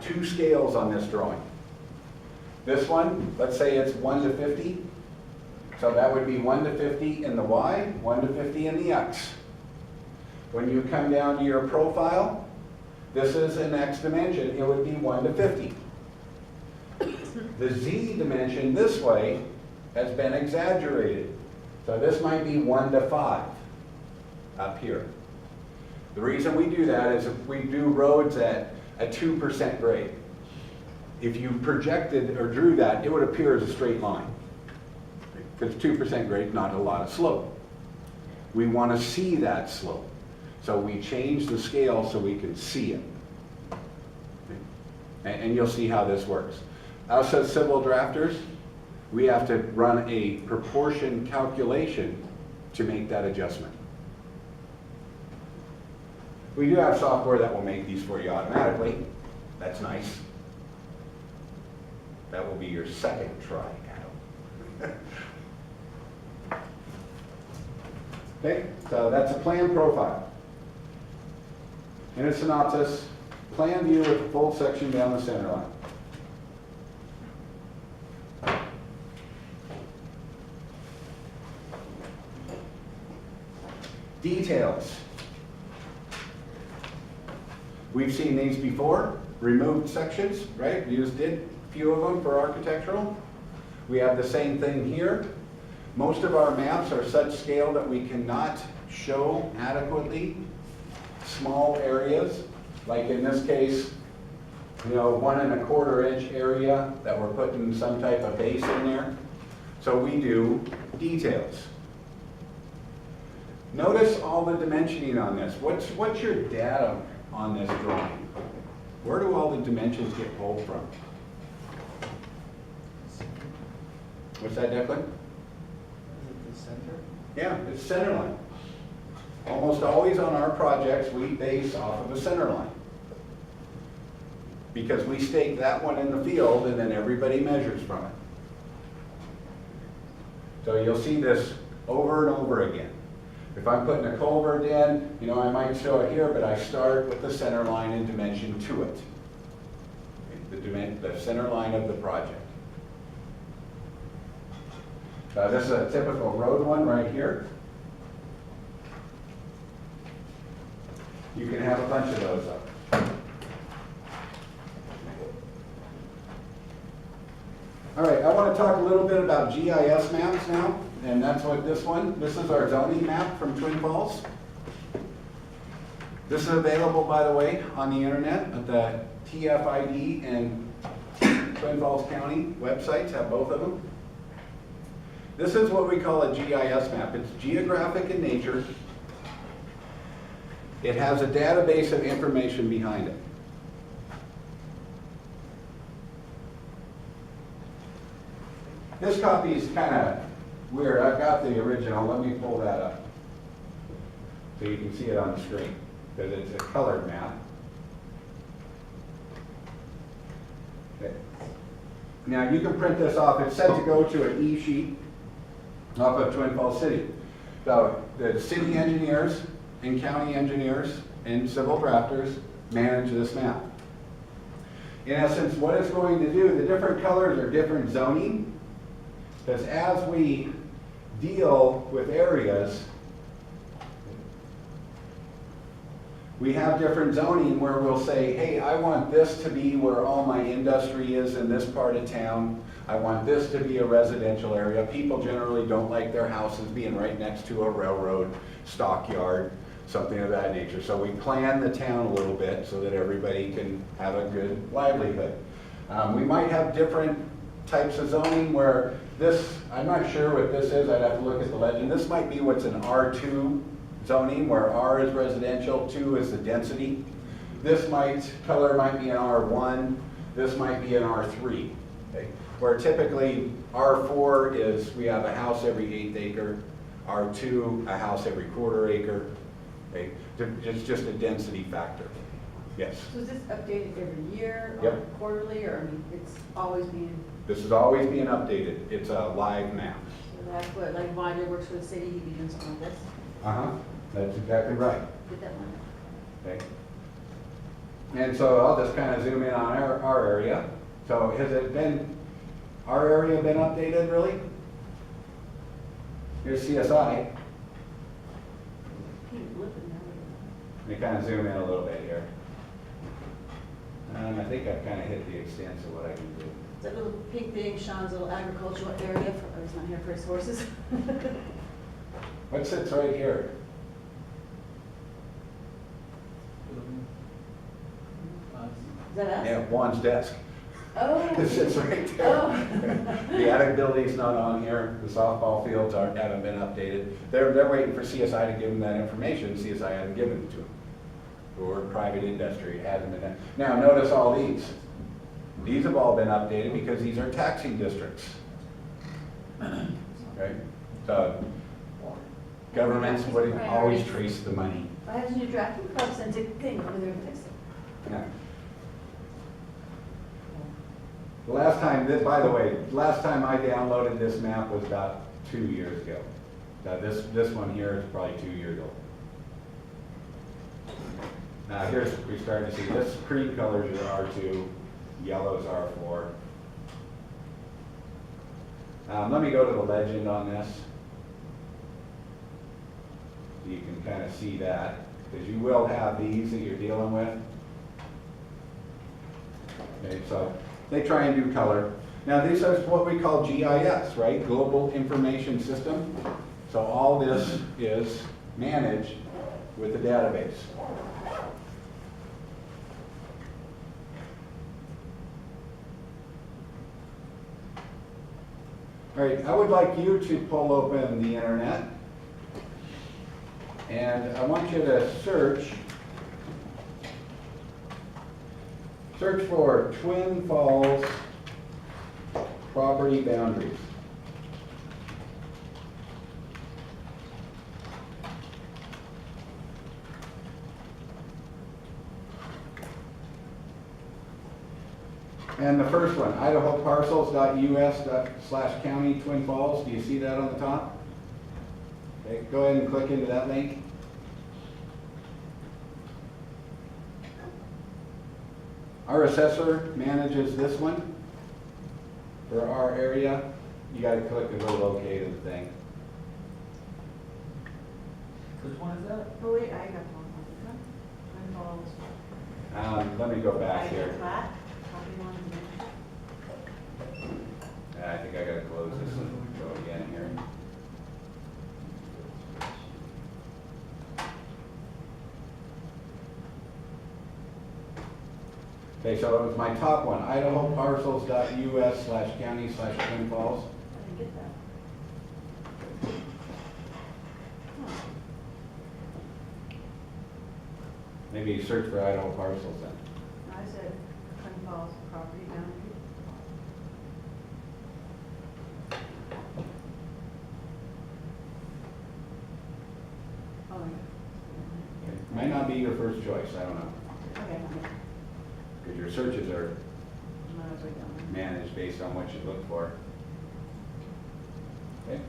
two scales on this drawing. This one, let's say it's 1 to 50. So that would be 1 to 50 in the Y, 1 to 50 in the X. When you come down to your profile, this is an X dimension, it would be 1 to 50. The Z dimension this way has been exaggerated. So this might be 1 to 5 up here. The reason we do that is if we do roads at a 2% grade. If you projected or drew that, it would appear as a straight line. Because 2% grade, not a lot of slope. We want to see that slope. So we change the scale so we can see it. And you'll see how this works. Us as civil drafters, we have to run a proportion calculation to make that adjustment. We do have software that will make these for you automatically. That's nice. That will be your second try, Adam. Okay, so that's a plan profile. In a synopsis, plan view with a full section down the center line. Details. We've seen these before, removed sections, right? We just did a few of them for architectural. We have the same thing here. Most of our maps are such scale that we cannot show adequately small areas. Like in this case, 1 1/4 inch area that we're putting some type of base in there. So we do details. Notice all the dimensioning on this. What's your data on this drawing? Where do all the dimensions get pulled from? What's that, Declan? The center? Yeah, it's center line. Almost always on our projects, we base off of a center line. Because we stake that one in the field and then everybody measures from it. So you'll see this over and over again. If I'm putting a culvert in, I might show it here, but I start with the center line and dimension to it. The center line of the project. This is a typical road one right here. You can have a bunch of those up. All right, I want to talk a little bit about GIS maps now, and that's what this is our zoning map from Twin Falls. This is available, by the way, on the internet at the TFID and Twin Falls County websites, have both of them. This is what we call a GIS map. It's geographic in nature. It has a database of information behind it. This copy is kind of weird. I've got the original. Let me pull that up so you can see it on the screen, because it's a colored map. Okay. Now you can print this off. It's set to go to an e-sheet off of Twin Falls City. So the city engineers and county engineers and civil drafters manage this map. In essence, what it's going to do, the different colors are different zoning, because as we deal with areas, we have different zoning where we'll say, hey, I want this to be where all my industry is in this part of town. I want this to be a residential area. People generally don't like their houses being right next to a railroad, stockyard, something of that nature. So we plan the town a little bit so that everybody can have a good livelihood. We might have different types of zoning where this, I'm not sure what this is, I'd have to look at the legend. This might be what's an R2 zoning, where R is residential, 2 is the density. This color might be an R1, this might be an R3. Okay? Where typically R4 is we have a house every 1/8 acre, R2 a house every 1/4 acre. Okay? It's just a density factor. Yes? So is this updated every year or Yep. quarterly, or it's always being, This is always being updated. It's a live map. so that's what, like Roger works for the city, he'd be doing something like this? That's exactly right. Get that one? Okay. And so I'll just kind of zoom in on our area. So has our area been updated really? Here's CSI. Keep looking that Let me kind of zoom in a little bit here. I think I've kind of hit the extent of what I can do. way. That little pink thing, Sean's little agricultural area, oh, he's not here for his horses. What sits right here? Is that us? Yeah, Juan's desk. Oh. It sits right there. Oh. The attic building's not on here, the softball fields haven't been updated. They're waiting for CSI to give them that information, CSI hasn't given it to them. Or private industry hasn't been done. Now, notice all these. These have all been updated because these are taxing districts. Okay? So, governments would always trace the money. If I had a new drafting club, send a thing over there and fix it. Yeah. The last time, by the way, last time I downloaded this map was about 2 years ago. Now this one here is probably 2 years old. Now we're starting to see this cream colors are R2, yellows are R4. Let me go to the legend on this. You can kind of see that, because you will have these that you're dealing with. Okay, so they try and do color. Now this is what we call GIS, right? Global Information System. So all this is managed with the database. All right, I would like you to pull open the internet. And I want you to search for Twin Falls property boundaries. And the first one, idahoparcels.us/county Twin Falls. Do you see that on the top? Okay, go ahead and click into that link. Our assessor manages this one for our area. You got to click the little located thing. Which one is that? Oh, wait, I got one. Twin Falls. Let me go back here. Plat, copy one. I think I got to close this and go again here. Okay, so it was my top one, idahoparcels.us/county/Twin Falls. I didn't get that. Huh. Maybe search for Idaho Parcels then. I said Twin Falls property boundary. Oh, Okay. Might not be your first choice, I don't know, yeah. Okay. because your searches are Might as well go. managed based on what you look for. Okay,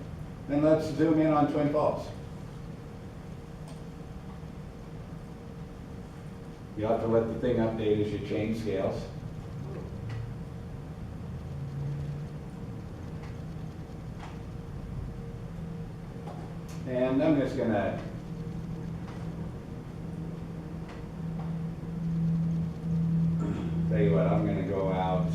then let's zoom in on Twin Falls. You'll have to let the thing update as you change scales. And I'm just gonna tell you what, I'm gonna go out.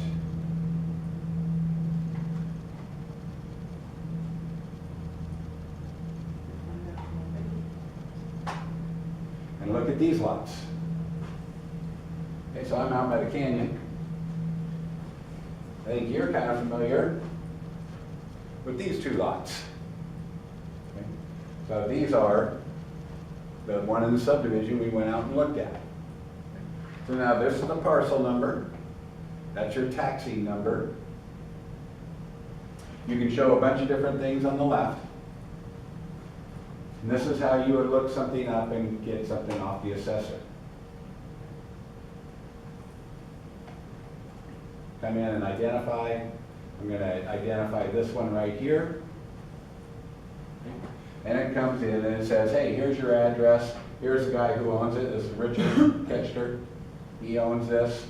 And look at these lots. Okay, so I'm out by the canyon. I think you're kind of familiar with these two lots. Okay, so these are the one in the subdivision we went out and looked at. So now this is the parcel number. That's your taxing number. You can show a bunch of different things on the left. And this is how you would look something up and get something off the assessor. Come in and identify. I'm going to identify this one right here. And it comes in and it says, hey, here's your address. Here's the guy who owns it. This is Richard Ketchter. He owns this.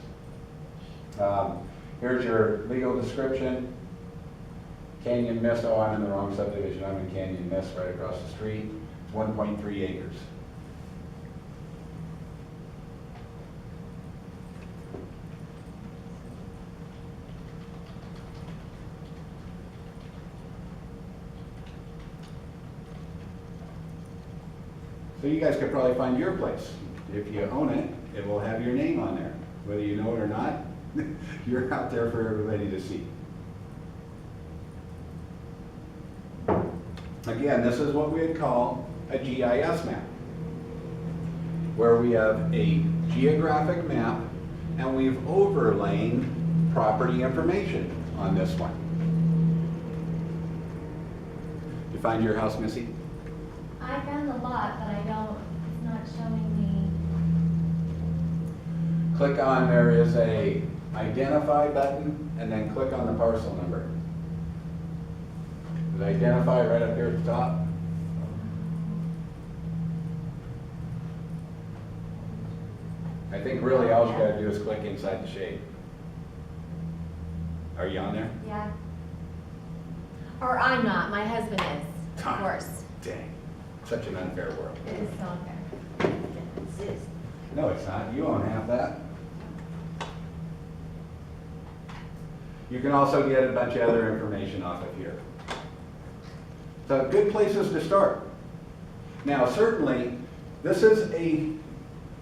Here's your legal description. Canyon Mist, oh, I'm in the wrong subdivision. I'm in Canyon Mist right across the street. It's 1.3 acres. So you guys could probably find your place. If you own it, it will have your name on there. Whether you know it or not, you're out there for everybody to see. Again, this is what we'd call a GIS map, where we have a geographic map and we've overlain property information on this one. Did you find your house, Missy? I found the lot, but it's not showing Click on, there is a identify button, and then click on the parcel number. Is it identify right up here at the top? I think really all you gotta do is click inside the shade. Are you on there? me. Yeah. Or I'm not, my husband is, of course. Dang, such an unfair world. It is so unfair. No, it's not. You own half that. You can also get a bunch of other information off of here. So good places to start. Now, certainly, this is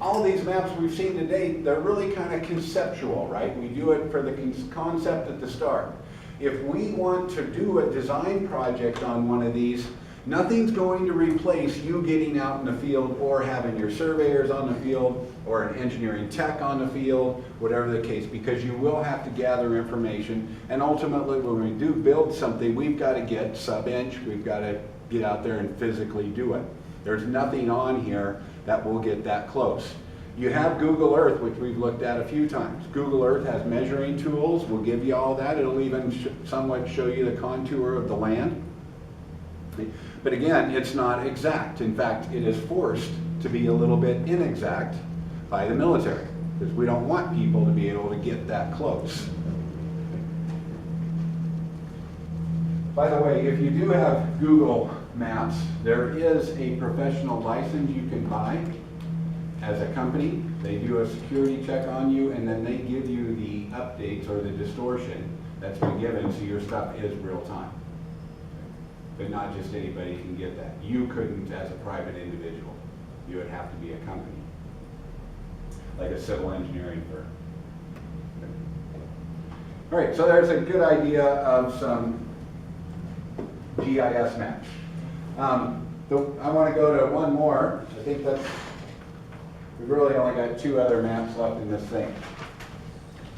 all these maps we've seen to date, they're really kind of conceptual, right? We do it for the concept at the start. If we want to do a design project on one of these, nothing's going to replace you getting out in the field or having your surveyors on the field or an engineering tech on the field, whatever the case, because you will have to gather information. And ultimately, when we do build something, we've got to get sub-inch, we've got to get out there and physically do it. There's nothing on here that will get that close. You have Google Earth, which we've looked at a few times. Google Earth has measuring tools, we'll give you all that. It'll even somewhat show you the contour of the land. But again, it's not exact. In fact, it is forced to be a little bit inexact by the military, because we don't want people to be able to get that close. By the way, if you do have Google Maps, there is a professional license you can buy as a company. They do a security check on you, and then they give you the updates or the distortion that's been given, so your stuff is real time. But not just anybody can get that. You couldn't as a private individual. You would have to be a company, like a civil engineering firm. All right, so there's a good idea of some GIS maps. I want to go to one more. I think we've really only got 2 other maps left in this thing.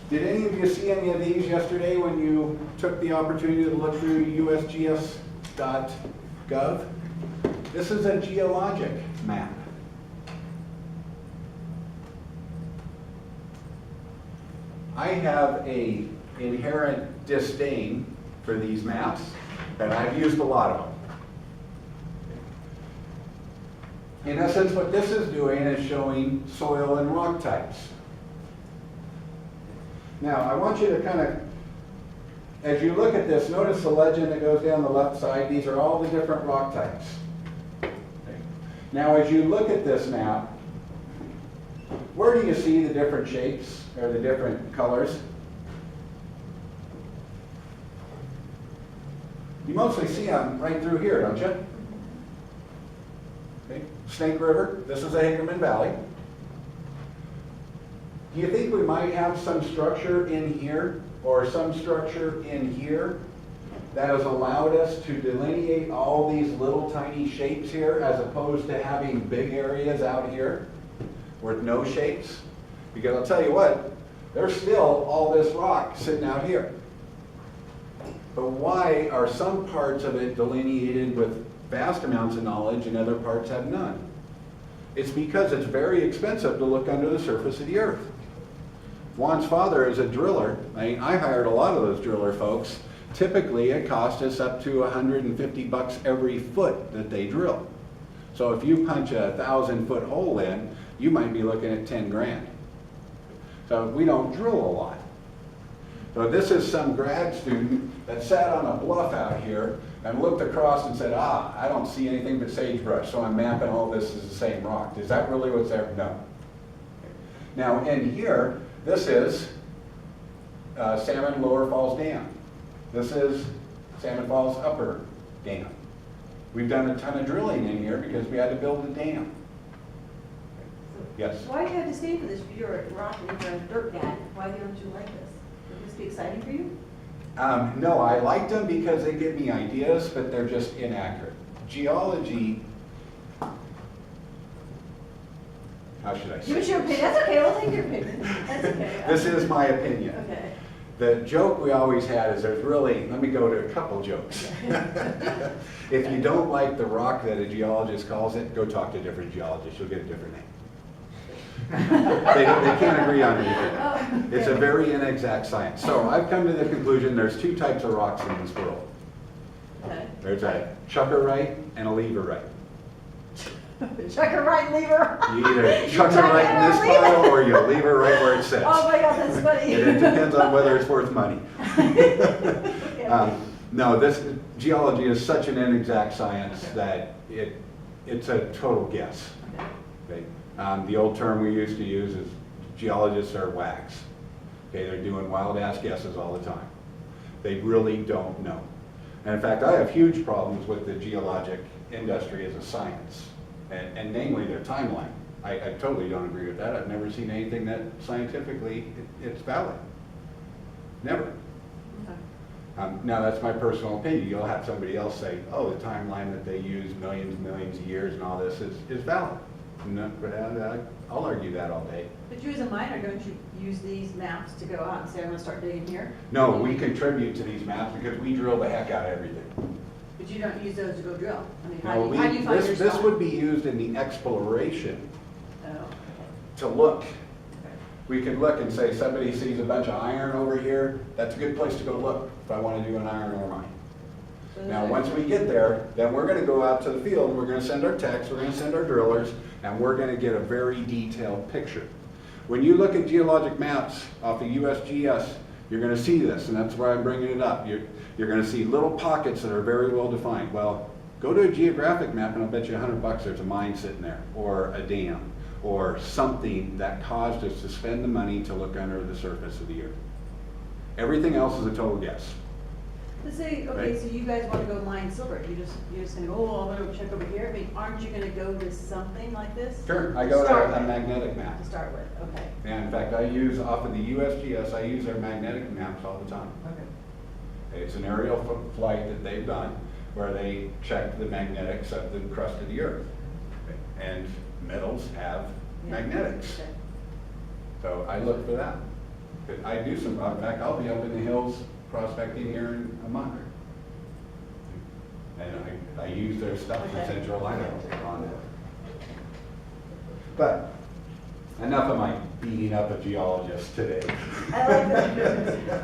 Did any of you see any of these yesterday when you took the opportunity to look through USGS.gov? This is a geologic map. I have an inherent disdain for these maps, and I've used a lot of them. In essence, what this is doing is showing soil and rock types. Now, I want you to kind of, as you look at this, notice the legend that goes down the left side. These are all the different rock types. Okay. Now, as you look at this map, where do you see the different shapes or the different colors? You mostly see them right through here, don't you? Okay. Snake River, this is the Hickerman Valley. Do you think we might have some structure in here or some structure in here that has allowed us to delineate all these little tiny shapes here as opposed to having big areas out here with no shapes? Because I'll tell you what, there's still all this rock sitting out here. But why are some parts of it delineated with vast amounts of knowledge and other parts have none? It's because it's very expensive to look under the surface of the earth. Juan's father is a driller. I hired a lot of those driller folks. Typically, it costs us up to $150 every foot that they drill. So if you punch a 1,000-foot hole in, you might be looking at 10 grand. So we don't drill a lot. So this is some grad student that sat on a bluff out here and looked across and said, I don't see anything but sagebrush, so I'm mapping all this as the same rock. Is that really what's there? No. Now in here, this is Salmon Lower Falls Dam. This is Salmon Falls Upper Dam. We've done a ton of drilling in here because we had to build a dam. Yes? Why do you have to stay for this? You're a rock and you're a dirt guy. Why don't you like this? Would this be exciting for you? No, I like them because they give me ideas, but they're just inaccurate. Geology, how should I Give say us your this? opinion. That's okay. We'll take your opinion. That's okay. This is my opinion. Okay. The joke we always had is there's really, let me go to a couple jokes. If you don't like the rock that a geologist calls it, go talk to a different geologist, you'll get a different name. They can't agree on anything. It's a very inexact science. So I've come to the conclusion there's two types of rocks in this world. Okay. There's a chuckerite and a leverite. Chuck her right lever. You either chuck it right in this pile or you leave it right where it sits. Oh my God, that's funny. It depends on whether it's worth money. No, this geology is such an inexact science that it's a total guess. Okay? The old term we used to use is geologists are wags. Okay, they're doing wild ass guesses all the time. They really don't know. And in fact, I have huge problems with the geologic industry as a science, and namely their timeline. I totally don't agree with that. I've never seen anything that scientifically it's valid. Never. Now that's my personal opinion. You'll have somebody else say, oh, the timeline that they use millions and millions of years and all this is valid. No, but I'll argue that all day. But you as a miner, don't you use these maps to go out and say, I'm gonna start digging here? No, we contribute to these maps because we drill the heck out of everything. But you don't use those to go drill? I mean, No, how do you find your this spot? would be used in the exploration Oh, okay. to look. We could look and say somebody sees a bunch of iron over here, that's a good place to go look if I want to do an iron ore mine. So Now, those once are- we get there, then we're gonna go out to the field, and we're gonna send our techs, we're gonna send our drillers, and we're gonna get a very detailed picture. When you look at geologic maps off the USGS, you're gonna see this, and that's why I'm bringing it up. You're gonna see little pockets that are very well defined. Well, go to a geographic map, and I'll bet you $100 there's a mine sitting there, or a dam, or something that caused us to spend the money to look under the surface of the earth. Everything else is a total guess. Let's say, okay, Right. so you guys wanna go mine silver, you're just gonna go, oh, I'm gonna go check over here, I mean, aren't you gonna go to something like this? Sure, I go Start to a with. magnetic map. To start with, okay. And in fact, I use, off of the USGS, I use their magnetic maps all the time. Okay. It's an aerial flight that they've done where they check the magnetics of the crust of the earth. And metals have Yeah. magnetics. Okay. So I look for that. But I do some, in fact, I'll be up in the hills prospecting here in a month. And I use their stuff in Okay. Central Idaho on it. But enough of my beating up of geologists today. I like that.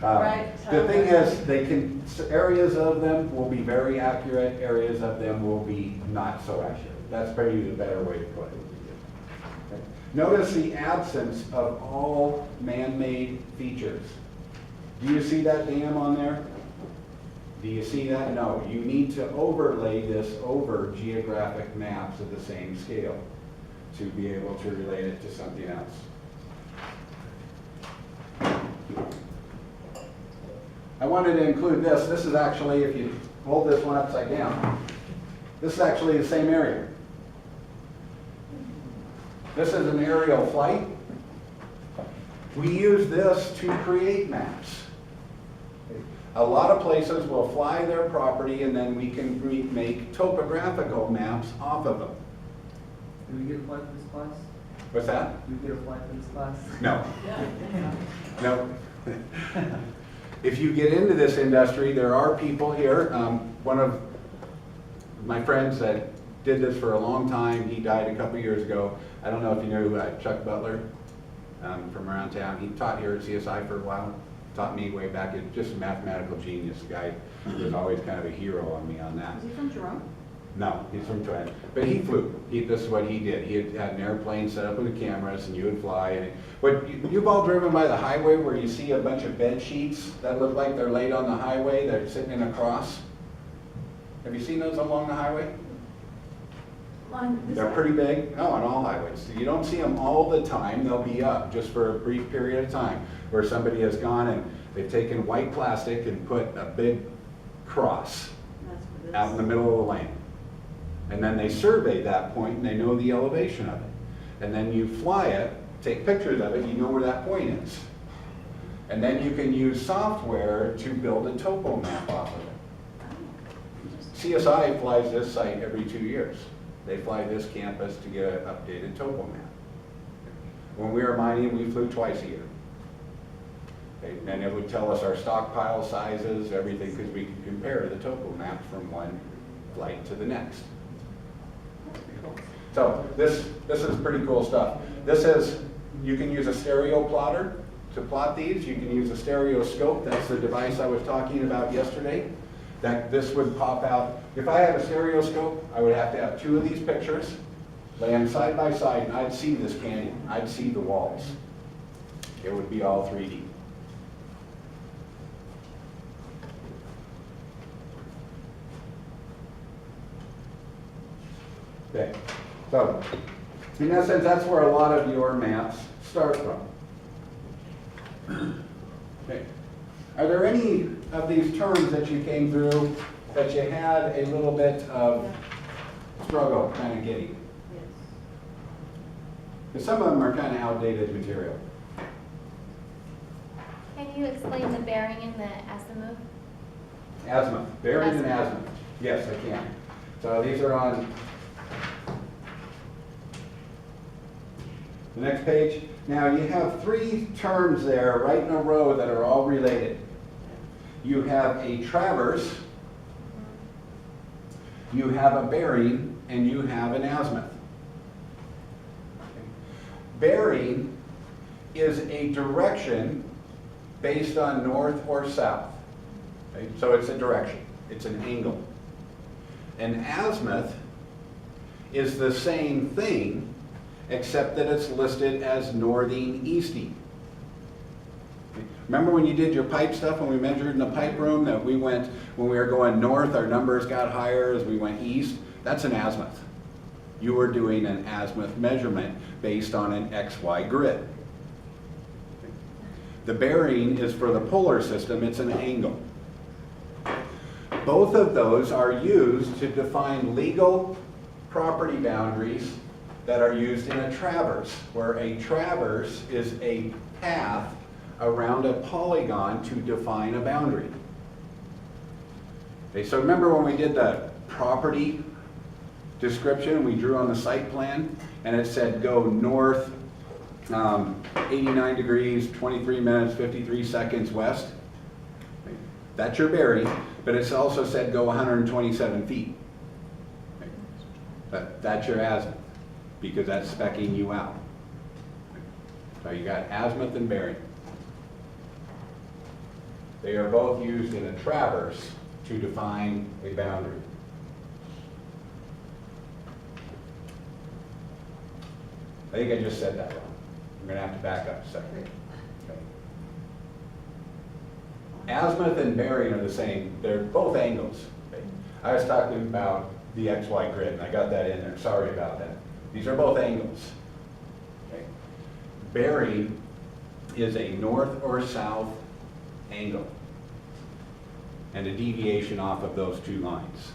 Right, The thing is, areas of them will be very accurate, areas of them will be not so accurate. That's probably the better way to put it. Okay. Notice the absence of all man-made features. Do you see that dam on there? Do you see that? No. You need to overlay this over geographic maps of the same scale to be able to relate it to something else. I wanted to include this. This is actually, if you hold this one upside down, this is actually the same area. This is an aerial flight. We use this to create maps. A lot of places will fly their property and then we can make topographical maps off of them. Do we get a flight for this class? What's that? Do we get a flight for this class? No. Yeah. No. If you get into this industry, there are people here. One of my friends that did this for a long time, he died a couple years ago. I don't know if you know Chuck Butler from around town. He taught here at CSI for a while. Taught me way back. Just a mathematical genius. The guy was always kind of a hero on me on that. Is he from Jerome? No, he's from Trent, but he flew. This is what he did. He had an airplane set up with the cameras, and you would fly. And but you've all driven by the highway where you see a bunch of bed sheets that look like they're laid on the highway. They're sitting in a cross. Have you seen those along the highway? They're pretty big. No, on all highways. You don't see them all the time. They'll be up just for a brief period of time where somebody has gone and they've taken white plastic and put a big cross That's for this. out in the middle of the lane. And then they survey that point and they know the elevation of it. And then you fly it, take pictures of it, you know where that point is. And then you can use software to build a topo map off of it. CSI flies this site every 2 years. They fly this campus to get an updated topo map. When we were mining, we flew twice a year. And it would tell us our stockpile sizes, everything, because we could compare the topo map from one flight to the next. So this is pretty cool stuff. This is, you can use a stereo plotter to plot these. You can use a stereoscope. That's the device I was talking about yesterday. That this would pop out. If I had a stereoscope, I would have to have 2 of these pictures laying side by side, and I'd see this canyon. I'd see the walls. It would be all 3D. Okay, so in essence, that's where a lot of your maps start from. Okay. Are there any of these terms that you came through that you had a little bit of struggle kind of getting? Yes. Because some of them are kind of outdated material. Can you explain the bearing and the azimuth? Azimuth, bearing and azimuth. Yes, I can. So these are on the next page. Now you have 3 terms there right in a row that are all related. You have a traverse, you have a bearing, and you have an azimuth. Bearing is a direction based on north or south. Okay? So it's a direction, it's an angle. An azimuth is the same thing, except that it's listed as northing easting. Remember when you did your pipe stuff, when we measured in the pipe room, that we went, when we were going north, our numbers got higher as we went east? That's an azimuth. You were doing an azimuth measurement based on an XY grid. The bearing is for the polar system, it's an angle. Both of those are used to define legal property boundaries that are used in a traverse, where a traverse is a path around a polygon to define a boundary. Okay, so remember when we did the property description, we drew on the site plan, and it said go north 89 degrees, 23 minutes, 53 seconds west? Okay, that's your bearing, but it's also said go 127 feet. Okay, but that's your azimuth, because that's specking you out. So you got azimuth and bearing. They are both used in a traverse to define a boundary. I think I just said that wrong. I'm going to have to back up a second. Okay. Azimuth and bearing are the same. They're both angles. Okay. I was talking about the XY grid, and I got that in there. Sorry about that. These are both angles. Okay. Bearing is a north or south angle and a deviation off of those 2 lines.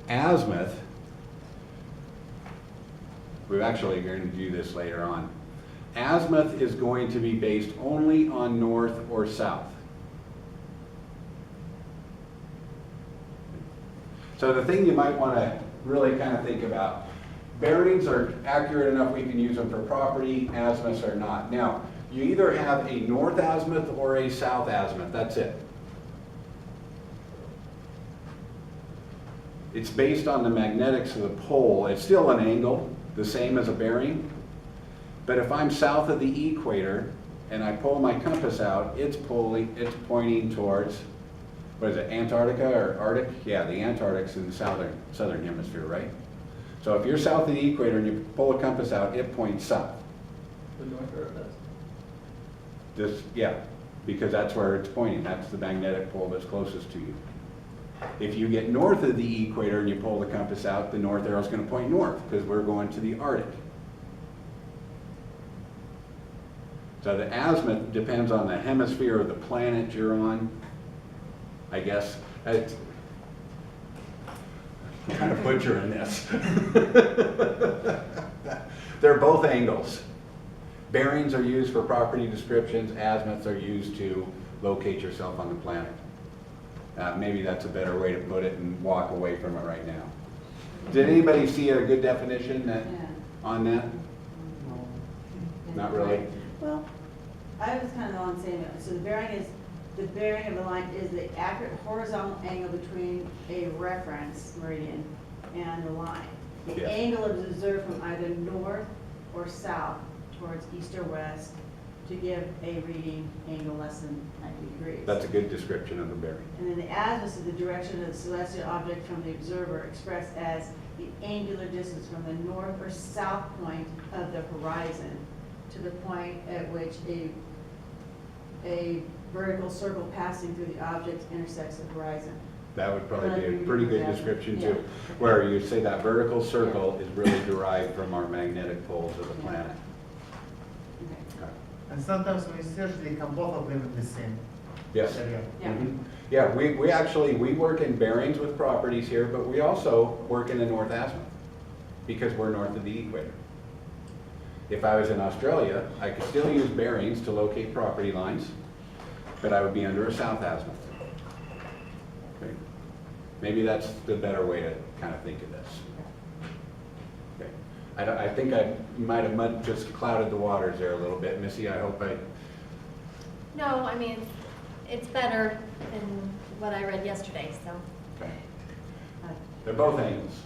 Azimuth, we're actually going to do this later on. Azimuth is going to be based only on north or south. So the thing you might want to really kind of think about, bearings are accurate enough we can use them for property, azimuths are not. Now, you either have a north azimuth or a south azimuth, that's it. It's based on the magnetics of the pole. It's still an angle, the same as a bearing. But if I'm south of the equator and I pull my compass out, it's pointing towards what is it, Antarctica or Arctic? Yeah, the Antarctic's in the southern hemisphere, right? So if you're south of the equator and you pull a compass out, it points south. The north or west? Yeah, because that's where it's pointing. That's the magnetic pole that's closest to you. If you get north of the equator and you pull the compass out, the north arrow is going to point north because we're going to the Arctic. So the azimuth depends on the hemisphere of the planet you're on, I guess. I'm kind of butchering this. They're both angles. Bearings are used for property descriptions, azimuths are used to locate yourself on the planet. Maybe that's a better way to put it and walk away from it right now. Did anybody see a good definition Yeah. on that? No. Not really? Well, I was kind of on saying that, so the bearing of the line is the accurate horizontal angle between a reference meridian and the line. The Yes. angle is observed from either north or south towards east or west to give a reading angle less than 90 degrees. That's a good description of the bearing. And then the azimuth is the direction of the celestial object from the observer, expressed as the angular distance from the north or south point of the horizon to the point at which a vertical circle passing through the object intersects the horizon. That would probably be a pretty good description too, where you say that vertical circle is really derived from our magnetic poles of the planet. Okay. Okay. And sometimes when you search, they come both of them in the same Yes. area. Yeah. Mhm. Yeah, we actually work in bearings with properties here, but we also work in the north azimuth because we're north of the equator. If I was in Australia, I could still use bearings to locate property lines, but I would be under a south azimuth. Okay. Maybe that's the better way to kind of think of this. Okay. I think I might have just clouded the waters there a little bit. Missy, I hope I, No, I mean, it's better than what I read yesterday, so. okay. They're both angles.